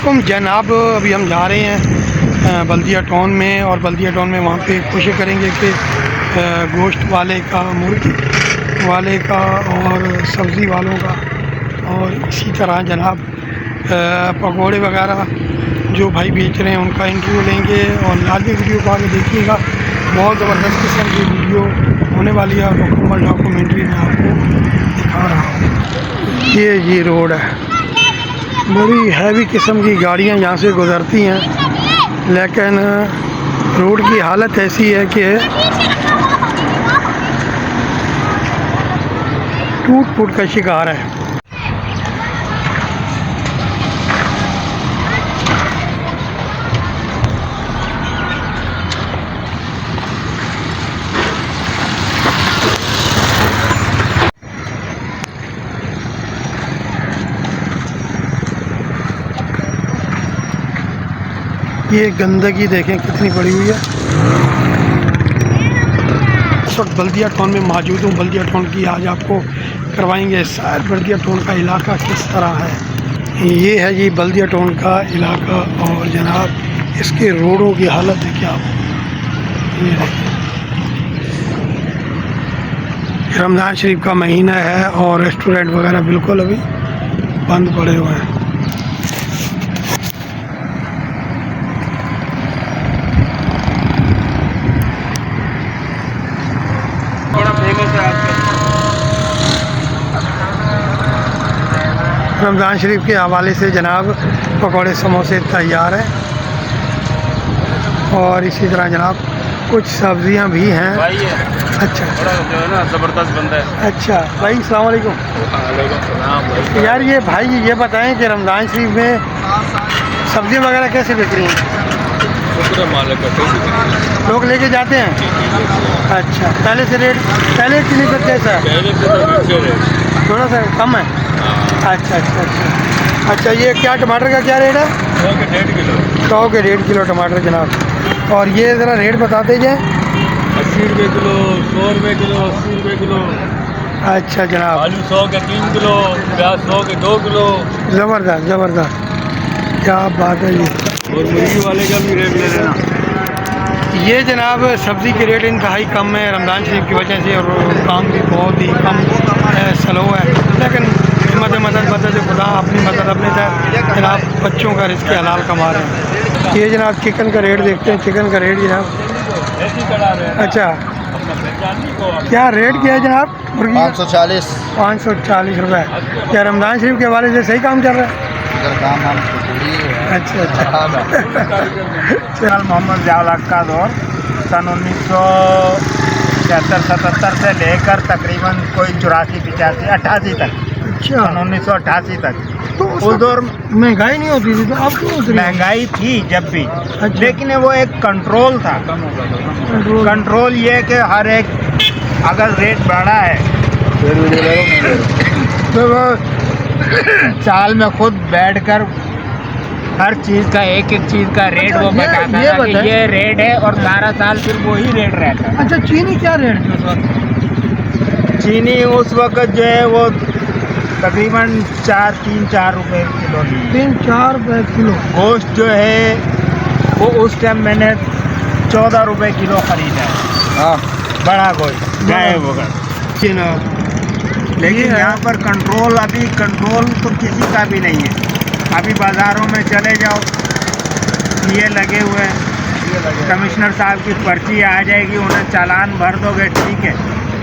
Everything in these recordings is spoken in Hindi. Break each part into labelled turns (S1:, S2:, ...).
S1: अस्सलामुअलैकुम जनाब। अभी हम जा रहे हैं बल्दिया टाउन में, और बल्दिया टाउन में वहाँ पे कोशिश करेंगे कि गोश्त वाले का, मुर्गी वाले का और सब्ज़ी वालों का, और इसी तरह जनाब पकौड़े वगैरह जो भाई बेच रहे हैं उनका इंटरव्यू लेंगे। और लाजमी वीडियो को आगे देखिएगा, बहुत ज़बरदस्त किस्म की वीडियो होने वाली है और मुकम्मल डॉक्यूमेंट्री में आपको दिखा रहा हूँ। ये रोड है, बड़ी हैवी किस्म की गाड़ियाँ यहाँ से गुज़रती हैं, लेकिन रोड की हालत ऐसी है कि टूट फूट का शिकार है। ये गंदगी देखें कितनी पड़ी हुई है। इस वक्त बल्दिया टाउन में मौजूद हूँ। बल्दिया टाउन की आज आपको करवाएंगे सैर। बल्दिया टाउन का इलाका किस तरह है, ये है जी बल्दिया टाउन का इलाका। और जनाब इसके रोडों की हालत है क्या, ये देखिए। रमज़ान शरीफ का महीना है और रेस्टोरेंट वगैरह बिल्कुल अभी बंद पड़े हुए हैं। रमज़ान शरीफ के हवाले से जनाब पकौड़े समोसे तैयार हैं, और इसी तरह जनाब कुछ सब्जियां भी हैं। अच्छा, जो है ना ज़बरदस्त बंदा है। अच्छा भाई, अस्सलाम वालेकुम। यार ये भाई ये बताएं कि रमज़ान शरीफ में सब्ज़ी वगैरह कैसे बिक रही हैं? लोग लेके जाते हैं। अच्छा, पहले से रेट, पहले की निस्बत कैसा है? थोड़ा सा कम है। अच्छा अच्छा अच्छा अच्छा। ये क्या टमाटर का क्या रेट है? 100 के 1.5 किलो। 100 के 1.5 किलो टमाटर जनाब। और ये ज़रा रेट बताते जाए।
S2: 80 रुपये किलो, 100 रुपये किलो, 80 रुपये किलो।
S1: अच्छा जनाब।
S2: आलू 100 के 3 किलो, प्याज 100 के 2 किलो।
S1: ज़बरदस्त ज़बरदस्त, क्या बात है। ये
S2: और मुर्गी वाले का भी रेट ले लेना।
S1: ये जनाब सब्ज़ी के रेट इंतहाई कम है रमज़ान शरीफ की वजह से, और काम भी बहुत ही कम स्लो है, लेकिन मदद खुदा अपनी मदद अपने साथ जनाब बच्चों का रिज़्क़ हलाल कमा रहे हैं। ये जनाब चिकन का रेट देखते हैं। चिकन का रेट जनाब, अच्छा क्या रेट क्या है जनाब? 540 रुपये। क्या रमज़ान शरीफ के हवाले से सही काम चल रहा है? अच्छा अच्छा।
S3: मोहम्मद जावल का दौर सन 1976-77 से लेकर तकरीबन कोई 84-85-88 तक।
S1: अच्छा,
S3: 1988 तक।
S1: तो
S3: उस दौर
S1: महंगाई नहीं होती थी, तो अब क्यों होती?
S3: महंगाई थी जब भी।
S1: अच्छा।
S3: लेकिन वो एक कंट्रोल था। कंट्रोल ये कि हर एक अगर रेट बढ़ा है तो वो साल में खुद बैठकर हर चीज़ का एक चीज़ का रेट वो बताता था कि ये रेट है, और सारा साल फिर वही रेट रहता है।
S1: अच्छा, चीनी क्या रेट थी उस वक्त?
S3: चीनी उस वक्त जो है वो तकरीबन 3-4 रुपये किलो।
S1: 3-4 रुपये किलो।
S3: गोश्त जो है वो उस टाइम मैंने 14 रुपये किलो ख़रीदा है। हाँ, बड़ा गोश्त गाय वगैरह। लेकिन यहाँ पर कंट्रोल, अभी कंट्रोल तो किसी का भी नहीं है। अभी बाज़ारों में चले जाओ, ये लगे हुए हैं। कमिश्नर साहब की पर्ची आ जाएगी, उन्हें चालान भर दोगे, ठीक है,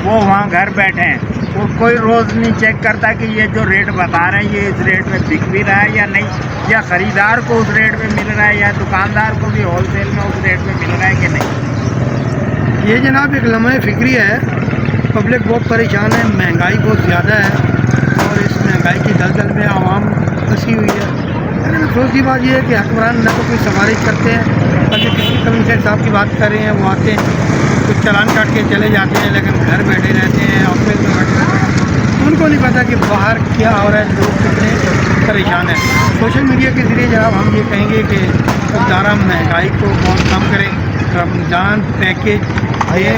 S3: वो वहाँ घर बैठे हैं। वो कोई रोज़ नहीं चेक करता कि ये जो रेट बता रहे हैं ये इस रेट में बिक भी रहा है या नहीं, या ख़रीदार को उस रेट में मिल रहा है, या दुकानदार को भी होलसेल में उस रेट में मिल रहा है कि नहीं।
S1: ये जनाब एक लम्हे फ़िक्री है। पब्लिक बहुत परेशान है, महंगाई बहुत ज़्यादा है, और इस महंगाई की दलदल में आवाम फंसी हुई है। लेकिन अफसोस की बात यह है कि हुक्मरान न तो कोई सिफारिश करते हैं, बल्कि किसी कमिश्नर साहब की बात कर रहे हैं, वो आते हैं कुछ चालान काट के चले जाते हैं, लेकिन घर बैठे रहते हैं, ऑफिस में बैठे रहते हैं। उनको नहीं पता कि बाहर क्या हो रहा है, लोग कितने परेशान हैं। सोशल मीडिया के ज़रिए जनाब हम ये कहेंगे कि सरकार महंगाई को बहुत कम करें, रमज़ान पैकेज दें।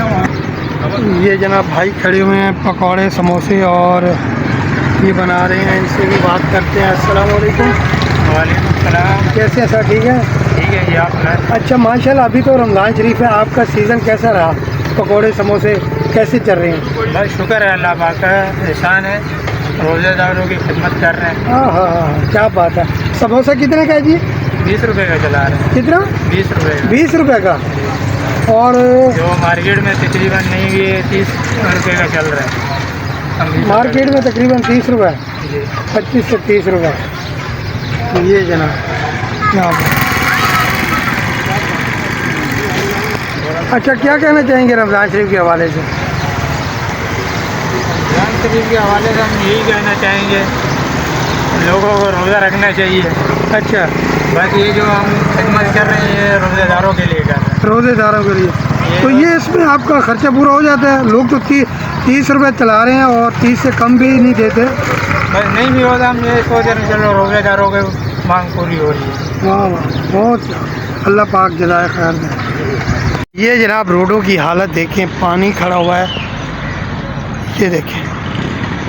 S1: और ये जनाब भाई खड़े हुए हैं पकौड़े समोसे और ये बना रहे हैं, इनसे भी बात करते हैं। अस्सलाम वालेकुम।
S3: वालेकुम सलाम।
S1: कैसे हैं सर, ठीक है?
S3: ठीक है जी, आप
S1: अच्छा माशाल्लाह, अभी तो रमज़ान शरीफ है, आपका सीज़न कैसा रहा? पकोड़े समोसे कैसे चल रहे हैं?
S3: बस शुक्र है अल्लाह पाक का एहसान है, रोज़ेदारों की खिदमत कर रहे हैं।
S1: हाँ, क्या बात है। समोसा कितने का है जी?
S3: 20 रुपये का चला रहे हैं।
S1: कितना?
S3: 20 रुपये का।
S1: 20 रुपये का। और
S3: जो मार्केट में तकरीबन नहीं भी 30 रुपये का चल रहा है।
S1: मार्केट में तकरीबन 30 रुपये,
S3: जी
S1: 25 से 30 रुपये। ये जनाब यहाँ पर। अच्छा, क्या कहना चाहेंगे रमज़ान शरीफ के हवाले से?
S3: रमज़ान शरीफ के हवाले से हम यही कहना चाहेंगे, लोगों को रोज़ा रखना चाहिए।
S1: अच्छा,
S3: बस ये जो हम खिदमत कर रहे हैं रोज़ेदारों के लिए कर रहे हैं।
S1: रोज़ेदारों के लिए तो ये इसमें आपका खर्चा पूरा हो जाता है? लोग तो 30 रुपये चला रहे हैं और 30 से कम भी नहीं देते।
S3: बस नहीं भी होता, हम ये सोच रहे हैं चलो रोज़ेदारों की मांग पूरी हो रही है।
S1: वाह वाह, बहुत अल्लाह पाक जज़ाए खैर दें। ये जनाब रोडों की हालत देखें, पानी खड़ा हुआ है, ये देखें,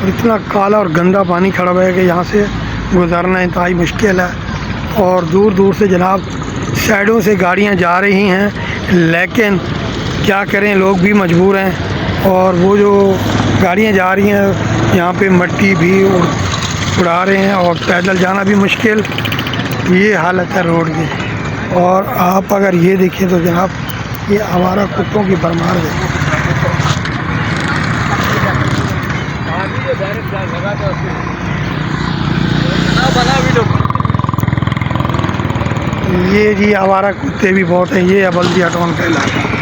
S1: और इतना काला और गंदा पानी खड़ा हुआ है कि यहाँ से गुज़रना इंतहाई मुश्किल है। और दूर दूर से जनाब साइडों से गाड़ियाँ जा रही हैं, लेकिन क्या करें, लोग भी मजबूर हैं। और वो जो गाड़ियाँ जा रही हैं यहाँ पे मट्टी भी उड़ा रहे हैं और पैदल जाना भी मुश्किल। ये हालत है रोड की। और आप अगर ये देखें तो जनाब ये आवारा कुत्तों की भरमार है। ये जी आवारा कुत्ते भी बहुत हैं। ये है बल्दिया टाउन का इलाका।